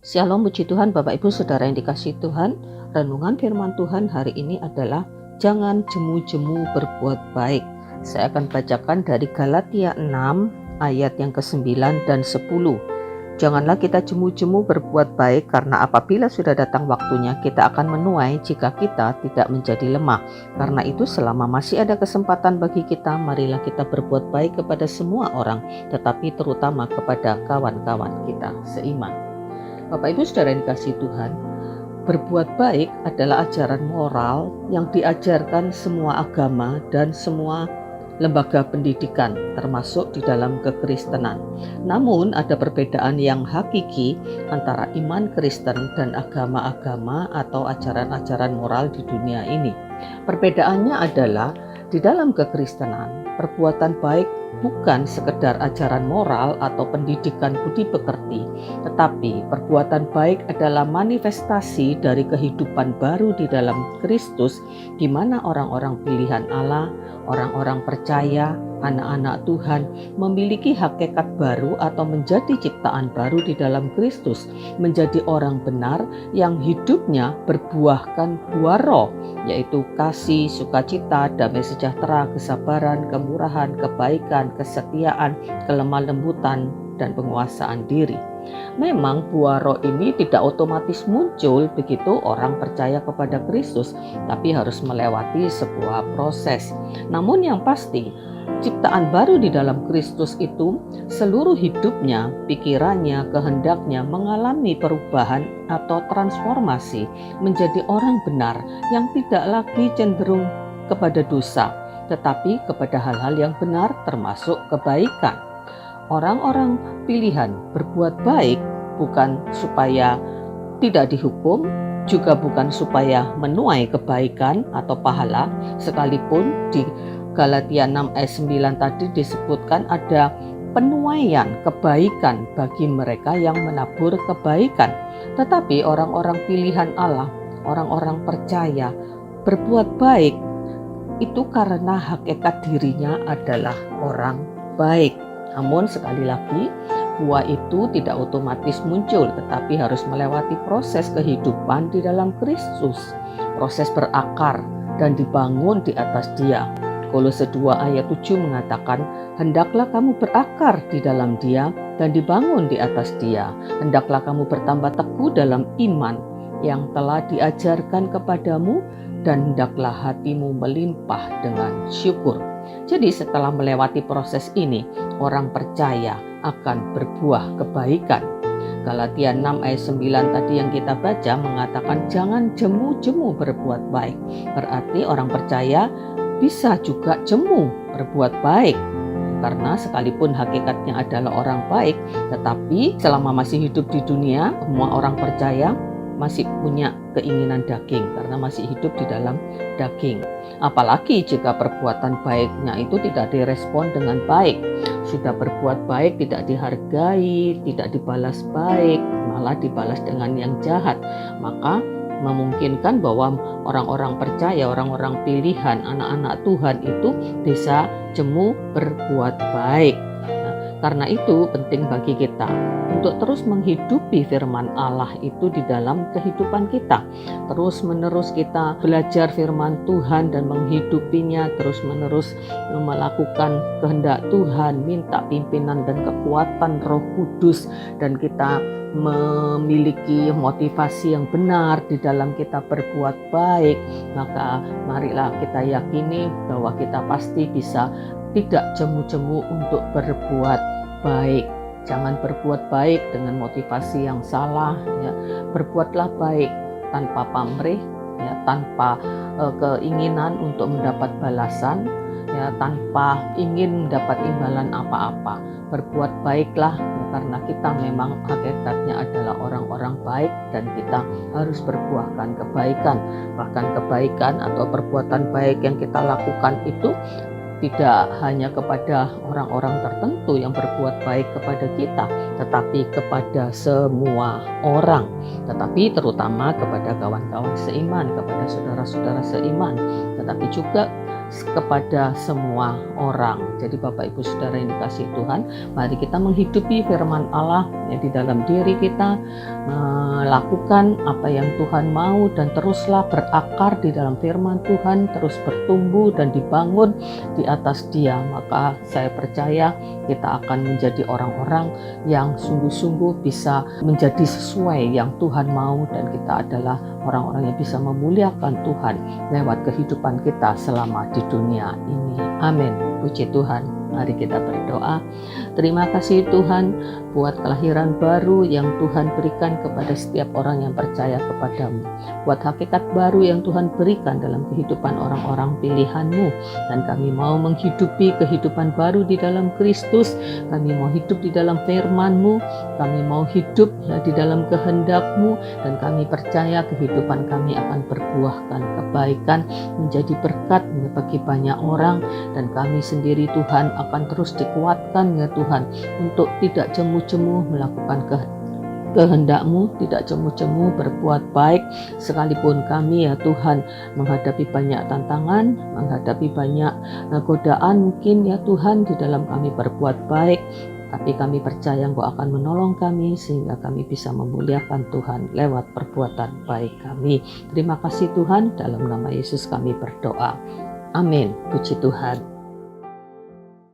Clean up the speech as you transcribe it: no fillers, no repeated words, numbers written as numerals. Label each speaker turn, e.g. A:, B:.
A: Shalom, puji Tuhan, Bapak Ibu Saudara yang dikasihi Tuhan. Renungan firman Tuhan hari ini adalah jangan jemu-jemu berbuat baik. Saya akan bacakan dari Galatia 6 ayat yang ke-9 dan 10. Janganlah kita jemu-jemu berbuat baik, karena apabila sudah datang waktunya kita akan menuai jika kita tidak menjadi lemah. Karena itu selama masih ada kesempatan bagi kita, marilah kita berbuat baik kepada semua orang, tetapi terutama kepada kawan-kawan kita seiman. Bapak Ibu Saudara yang dikasihi Tuhan, berbuat baik adalah ajaran moral yang diajarkan semua agama dan semua lembaga pendidikan, termasuk di dalam kekristenan. Namun ada perbedaan yang hakiki antara iman Kristen dan agama-agama atau ajaran-ajaran moral di dunia ini. Perbedaannya adalah di dalam kekristenan, perbuatan baik bukan sekedar ajaran moral atau pendidikan budi pekerti, tetapi perbuatan baik adalah manifestasi dari kehidupan baru di dalam Kristus, di mana orang-orang pilihan Allah, orang-orang percaya, anak-anak Tuhan memiliki hakikat baru atau menjadi ciptaan baru di dalam Kristus, menjadi orang benar yang hidupnya berbuahkan buah roh, yaitu kasih, sukacita, damai sejahtera, kesabaran, kemurahan, kebaikan, kesetiaan, kelemah lembutan, dan penguasaan diri. Memang buah roh ini tidak otomatis muncul begitu orang percaya kepada Kristus, tapi harus melewati sebuah proses. Namun yang pasti, ciptaan baru di dalam Kristus itu seluruh hidupnya, pikirannya, kehendaknya mengalami perubahan atau transformasi menjadi orang benar yang tidak lagi cenderung kepada dosa, tetapi kepada hal-hal yang benar termasuk kebaikan. Orang-orang pilihan berbuat baik bukan supaya tidak dihukum, juga bukan supaya menuai kebaikan atau pahala, sekalipun di Galatia 6 ayat 9 tadi disebutkan ada penuaian kebaikan bagi mereka yang menabur kebaikan. Tetapi orang-orang pilihan Allah, orang-orang percaya, berbuat baik itu karena hakikat dirinya adalah orang baik. Namun sekali lagi, buah itu tidak otomatis muncul, tetapi harus melewati proses kehidupan di dalam Kristus, proses berakar dan dibangun di atas Dia. Kolose 2 ayat 7 mengatakan, hendaklah kamu berakar di dalam Dia dan dibangun di atas Dia. Hendaklah kamu bertambah teguh dalam iman yang telah diajarkan kepadamu, dan hendaklah hatimu melimpah dengan syukur. Jadi setelah melewati proses ini, orang percaya akan berbuah kebaikan. Galatia 6 ayat 9 tadi yang kita baca mengatakan jangan jemu-jemu berbuat baik. Berarti orang percaya bisa juga jemu berbuat baik. Karena sekalipun hakikatnya adalah orang baik, tetapi selama masih hidup di dunia, semua orang percaya masih punya keinginan daging karena masih hidup di dalam daging. Apalagi jika perbuatan baiknya itu tidak direspon dengan baik. Sudah berbuat baik tidak dihargai, tidak dibalas baik, malah dibalas dengan yang jahat. Maka memungkinkan bahwa orang-orang percaya, orang-orang pilihan, anak-anak Tuhan itu bisa jemu berbuat baik. Karena itu penting bagi kita untuk terus menghidupi firman Allah itu di dalam kehidupan kita. Terus menerus kita belajar firman Tuhan dan menghidupinya, terus menerus melakukan kehendak Tuhan, minta pimpinan dan kekuatan Roh Kudus, dan kita memiliki motivasi yang benar di dalam kita berbuat baik. Maka marilah kita yakini bahwa kita pasti bisa tidak jemu-jemu untuk berbuat baik. Jangan berbuat baik dengan motivasi yang salah, ya. Berbuatlah baik tanpa pamrih, ya, tanpa keinginan untuk mendapat balasan, ya, tanpa ingin mendapat imbalan apa-apa. Berbuat baiklah, ya, karena kita memang hakikatnya adalah orang-orang baik dan kita harus berbuahkan kebaikan. Bahkan kebaikan atau perbuatan baik yang kita lakukan itu tidak hanya kepada orang-orang tertentu yang berbuat baik kepada kita, tetapi kepada semua orang, tetapi terutama kepada kawan-kawan seiman, kepada saudara-saudara seiman, tetapi juga kepada semua orang. Jadi Bapak Ibu Saudara yang dikasihi Tuhan, mari kita menghidupi firman Allah yang di dalam diri kita, melakukan apa yang Tuhan mau dan teruslah berakar di dalam firman Tuhan, terus bertumbuh dan dibangun di atas Dia. Maka saya percaya kita akan menjadi orang-orang yang sungguh-sungguh bisa menjadi sesuai yang Tuhan mau, dan kita adalah orang-orang yang bisa memuliakan Tuhan lewat kehidupan kita selama di dunia ini. Amin. Puji Tuhan. Mari kita berdoa. Terima kasih Tuhan buat kelahiran baru yang Tuhan berikan kepada setiap orang yang percaya kepadamu. Buat hakikat baru yang Tuhan berikan dalam kehidupan orang-orang pilihan-Mu. Dan kami mau menghidupi kehidupan baru di dalam Kristus. Kami mau hidup di dalam firman-Mu. Kami mau hidup di dalam kehendak-Mu. Dan kami percaya kehidupan kami akan berbuahkan kebaikan, menjadi berkat bagi banyak orang. Dan kami sendiri Tuhan akan terus dikuatkan ya Tuhan, untuk tidak jemu-jemu melakukan kehendak-Mu, tidak jemu-jemu berbuat baik, sekalipun kami ya Tuhan menghadapi banyak tantangan, menghadapi banyak godaan mungkin ya Tuhan di dalam kami berbuat baik. Tapi kami percaya Engkau akan menolong kami sehingga kami bisa memuliakan Tuhan lewat perbuatan baik kami. Terima kasih Tuhan, dalam nama Yesus kami berdoa. Amin. Puji Tuhan.